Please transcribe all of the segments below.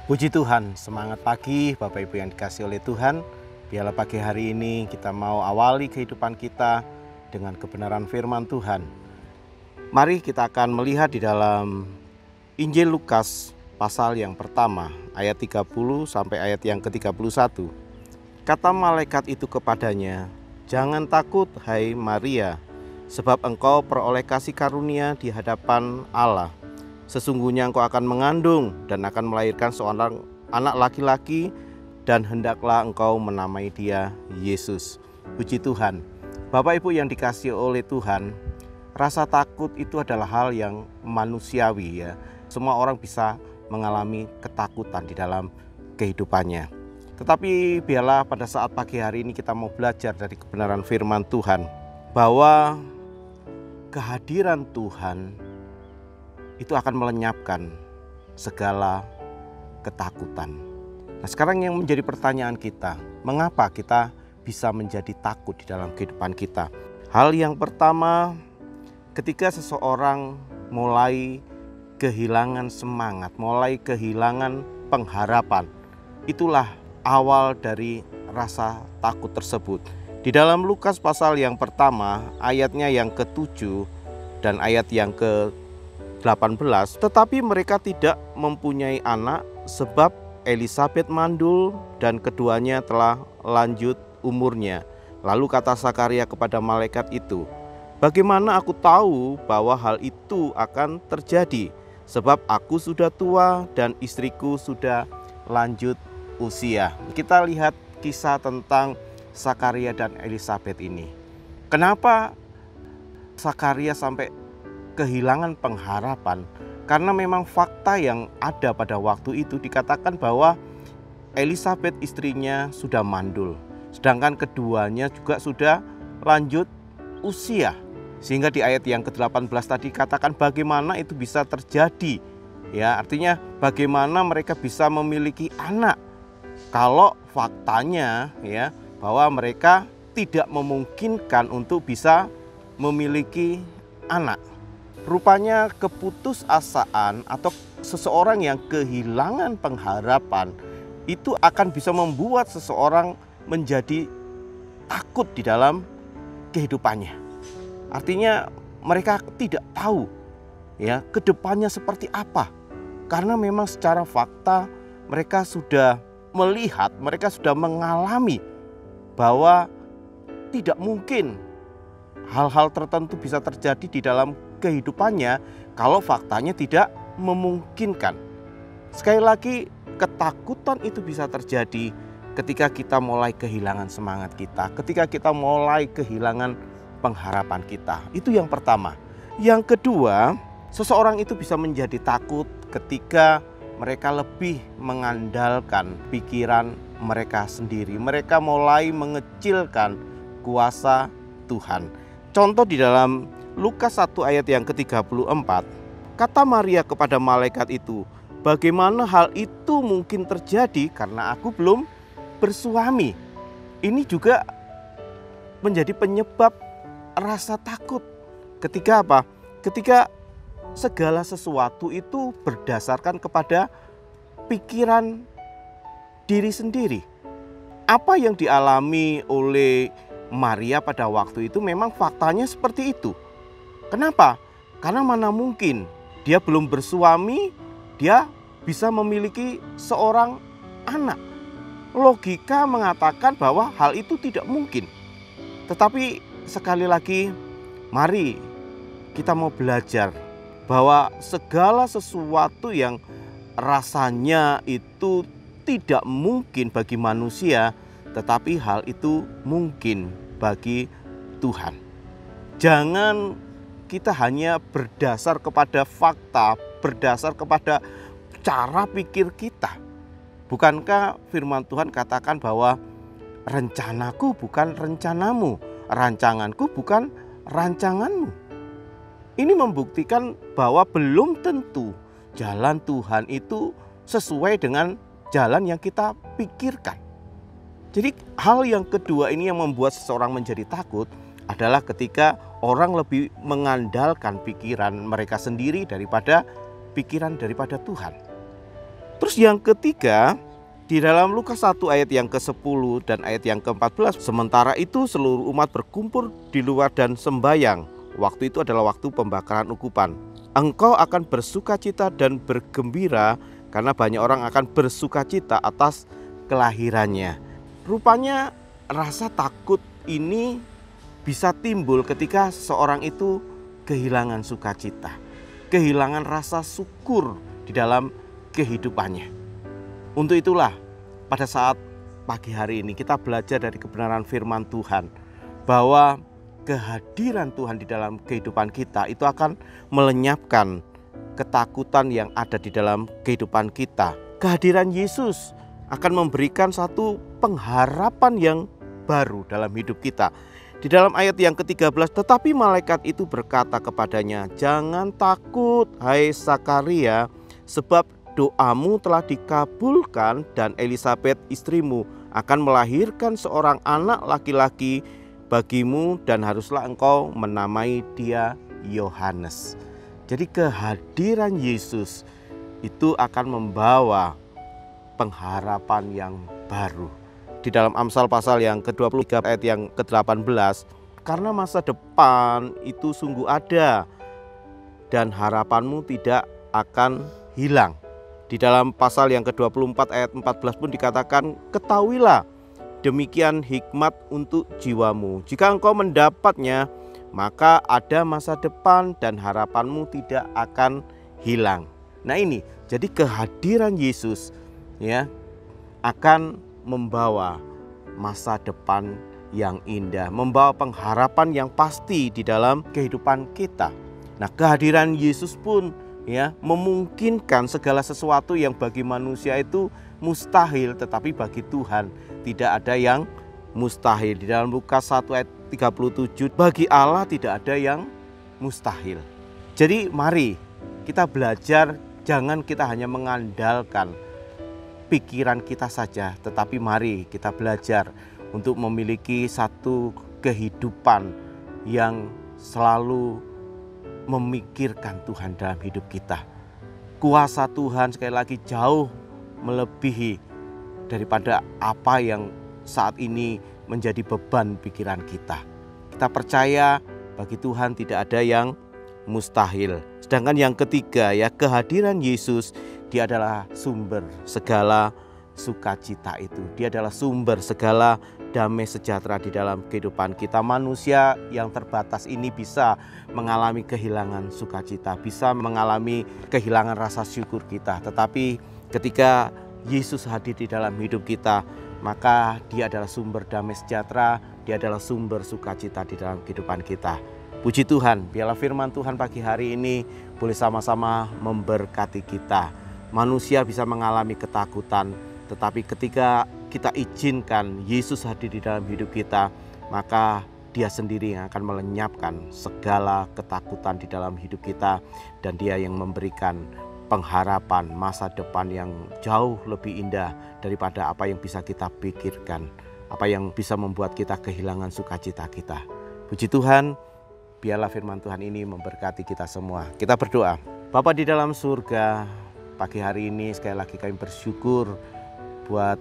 Puji Tuhan, semangat pagi Bapak Ibu yang dikasihi oleh Tuhan. Biarlah pagi hari ini kita mau awali kehidupan kita dengan kebenaran firman Tuhan. Mari kita akan melihat di dalam Injil Lukas pasal yang pertama, ayat 30 sampai ayat yang ke-31. Kata malaikat itu kepadanya, "Jangan takut hai Maria, sebab engkau peroleh kasih karunia di hadapan Allah. Sesungguhnya engkau akan mengandung dan akan melahirkan seorang anak laki-laki, dan hendaklah engkau menamai dia Yesus." Puji Tuhan. Bapak Ibu yang dikasihi oleh Tuhan, rasa takut itu adalah hal yang manusiawi ya. Semua orang bisa mengalami ketakutan di dalam kehidupannya. Tetapi biarlah pada saat pagi hari ini kita mau belajar dari kebenaran firman Tuhan, bahwa kehadiran Tuhan itu akan melenyapkan segala ketakutan. Nah, sekarang yang menjadi pertanyaan kita, mengapa kita bisa menjadi takut di dalam kehidupan kita? Hal yang pertama, ketika seseorang mulai kehilangan semangat, mulai kehilangan pengharapan, itulah awal dari rasa takut tersebut. Di dalam Lukas pasal yang pertama, ayatnya yang ke-7 dan ayat yang ke-18, tetapi mereka tidak mempunyai anak sebab Elisabet mandul dan keduanya telah lanjut umurnya. Lalu kata Zakaria kepada malaikat itu, "Bagaimana aku tahu bahwa hal itu akan terjadi? Sebab aku sudah tua dan istriku sudah lanjut usia." Kita lihat kisah tentang Zakaria dan Elisabet ini. Kenapa Zakaria sampai kehilangan pengharapan? Karena memang fakta yang ada pada waktu itu dikatakan bahwa Elisabet istrinya sudah mandul, sedangkan keduanya juga sudah lanjut usia. Sehingga di ayat yang ke-18 tadi katakan bagaimana itu bisa terjadi. Ya, artinya bagaimana mereka bisa memiliki anak kalau faktanya ya bahwa mereka tidak memungkinkan untuk bisa memiliki anak. Rupanya keputusasaan atau seseorang yang kehilangan pengharapan itu akan bisa membuat seseorang menjadi takut di dalam kehidupannya. Artinya mereka tidak tahu ya kedepannya seperti apa. Karena memang secara fakta mereka sudah melihat, mereka sudah mengalami bahwa tidak mungkin hal-hal tertentu bisa terjadi di dalam kehidupannya kalau faktanya tidak memungkinkan. Sekali lagi, ketakutan itu bisa terjadi ketika kita mulai kehilangan semangat kita, ketika kita mulai kehilangan pengharapan kita. Itu yang pertama. Yang kedua, seseorang itu bisa menjadi takut ketika mereka lebih mengandalkan pikiran mereka sendiri. Mereka mulai mengecilkan kuasa Tuhan. Contoh di dalam Lukas 1 ayat yang ke-34, kata Maria kepada malaikat itu, "Bagaimana hal itu mungkin terjadi karena aku belum bersuami?" Ini juga menjadi penyebab rasa takut. Ketika apa? Ketika segala sesuatu itu berdasarkan kepada pikiran diri sendiri. Apa yang dialami oleh Maria pada waktu itu memang faktanya seperti itu. Kenapa? Karena mana mungkin dia belum bersuami, dia bisa memiliki seorang anak. Logika mengatakan bahwa hal itu tidak mungkin. Tetapi sekali lagi, mari kita mau belajar bahwa segala sesuatu yang rasanya itu tidak mungkin bagi manusia, tetapi hal itu mungkin bagi Tuhan. Jangan kita hanya berdasar kepada fakta, berdasar kepada cara pikir kita. Bukankah firman Tuhan katakan bahwa rencanaku bukan rencanamu, rancanganku bukan rancanganmu. Ini membuktikan bahwa belum tentu jalan Tuhan itu sesuai dengan jalan yang kita pikirkan. Jadi hal yang kedua ini yang membuat seseorang menjadi takut adalah ketika orang lebih mengandalkan pikiran mereka sendiri daripada pikiran daripada Tuhan. Terus yang ketiga, di dalam Lukas 1 ayat yang ke-10 dan ayat yang ke-14, sementara itu seluruh umat berkumpul di luar dan sembayang. Waktu itu adalah waktu pembakaran ukupan. Engkau akan bersukacita dan bergembira karena banyak orang akan bersukacita atas kelahirannya. Rupanya rasa takut ini bisa timbul ketika seorang itu kehilangan sukacita, kehilangan rasa syukur di dalam kehidupannya. Untuk itulah pada saat pagi hari ini kita belajar dari kebenaran firman Tuhan bahwa kehadiran Tuhan di dalam kehidupan kita itu akan melenyapkan ketakutan yang ada di dalam kehidupan kita. Kehadiran Yesus akan memberikan satu pengharapan yang baru dalam hidup kita. Di dalam ayat yang ke-13, tetapi malaikat itu berkata kepadanya, "Jangan takut, hai Sakaria, sebab doamu telah dikabulkan dan Elisabet istrimu akan melahirkan seorang anak laki-laki bagimu dan haruslah engkau menamai dia Yohanes." Jadi kehadiran Yesus itu akan membawa pengharapan yang baru. Di dalam Amsal pasal yang ke-23 ayat yang ke-18, karena masa depan itu sungguh ada dan harapanmu tidak akan hilang. Di dalam pasal yang ke-24 ayat 14 pun dikatakan, ketahuilah demikian hikmat untuk jiwamu. Jika engkau mendapatnya, maka ada masa depan dan harapanmu tidak akan hilang. Nah ini, jadi kehadiran Yesus ya akan membawa masa depan yang indah, membawa pengharapan yang pasti di dalam kehidupan kita. Nah, kehadiran Yesus pun ya memungkinkan segala sesuatu yang bagi manusia itu mustahil, tetapi bagi Tuhan tidak ada yang mustahil. Di dalam Lukas 1 ayat 37, bagi Allah tidak ada yang mustahil. Jadi mari kita belajar, jangan kita hanya mengandalkan pikiran kita saja, tetapi mari kita belajar untuk memiliki satu kehidupan yang selalu memikirkan Tuhan dalam hidup kita. Kuasa Tuhan sekali lagi jauh melebihi daripada apa yang saat ini menjadi beban pikiran kita. Kita percaya bagi Tuhan tidak ada yang mustahil. Sedangkan yang ketiga ya, kehadiran Yesus, dia adalah sumber segala sukacita itu. Dia adalah sumber segala damai sejahtera di dalam kehidupan kita. Manusia yang terbatas ini bisa mengalami kehilangan sukacita, bisa mengalami kehilangan rasa syukur kita. Tetapi ketika Yesus hadir di dalam hidup kita, maka dia adalah sumber damai sejahtera, dia adalah sumber sukacita di dalam kehidupan kita. Puji Tuhan, biarlah firman Tuhan pagi hari ini boleh sama-sama memberkati kita. Manusia bisa mengalami ketakutan, tetapi ketika kita izinkan Yesus hadir di dalam hidup kita, maka Dia sendiri yang akan melenyapkan segala ketakutan di dalam hidup kita, dan Dia yang memberikan pengharapan masa depan yang jauh lebih indah daripada apa yang bisa kita pikirkan, apa yang bisa membuat kita kehilangan sukacita kita. Puji Tuhan, biarlah firman Tuhan ini memberkati kita semua. Kita berdoa. Bapa di dalam surga, pagi hari ini sekali lagi kami bersyukur buat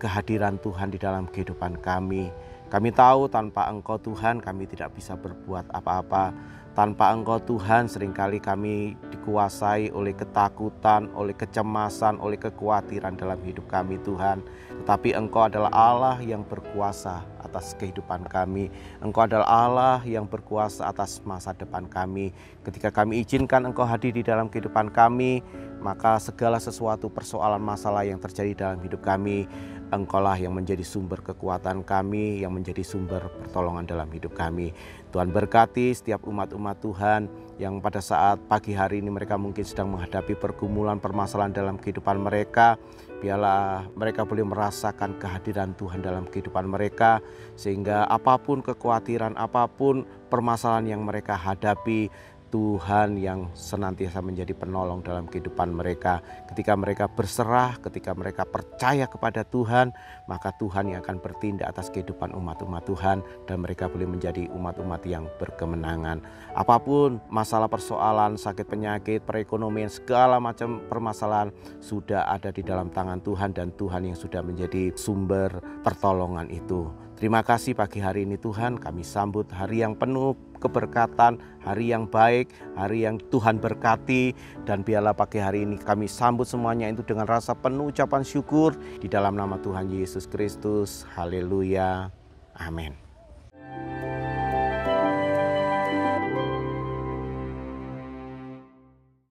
kehadiran Tuhan di dalam kehidupan kami. Kami tahu tanpa Engkau Tuhan kami tidak bisa berbuat apa-apa. Tanpa Engkau Tuhan seringkali kami dikuasai oleh ketakutan, oleh kecemasan, oleh kekhawatiran dalam hidup kami Tuhan. Tetapi Engkau adalah Allah yang berkuasa atas kehidupan kami. Engkau adalah Allah yang berkuasa atas masa depan kami. Ketika kami izinkan Engkau hadir di dalam kehidupan kami, maka segala sesuatu persoalan masalah yang terjadi dalam hidup kami, Engkaulah yang menjadi sumber kekuatan kami, yang menjadi sumber pertolongan dalam hidup kami. Tuhan berkati setiap umat-umat Tuhan yang pada saat pagi hari ini mereka mungkin sedang menghadapi pergumulan permasalahan dalam kehidupan mereka. Biarlah mereka boleh merasakan kehadiran Tuhan dalam kehidupan mereka, sehingga apapun kekhawatiran, apapun permasalahan yang mereka hadapi, Tuhan yang senantiasa menjadi penolong dalam kehidupan mereka. Ketika mereka berserah, ketika mereka percaya kepada Tuhan, maka Tuhan yang akan bertindak atas kehidupan umat-umat Tuhan, dan mereka boleh menjadi umat-umat yang berkemenangan. Apapun masalah, persoalan, sakit, penyakit, perekonomian, segala macam permasalahan sudah ada di dalam tangan Tuhan, dan Tuhan yang sudah menjadi sumber pertolongan itu. Terima kasih pagi hari ini Tuhan, kami sambut hari yang penuh keberkatan, hari yang baik, hari yang Tuhan berkati. Dan biarlah pagi hari ini kami sambut semuanya itu dengan rasa penuh ucapan syukur di dalam nama Tuhan Yesus Kristus. Haleluya. Amin.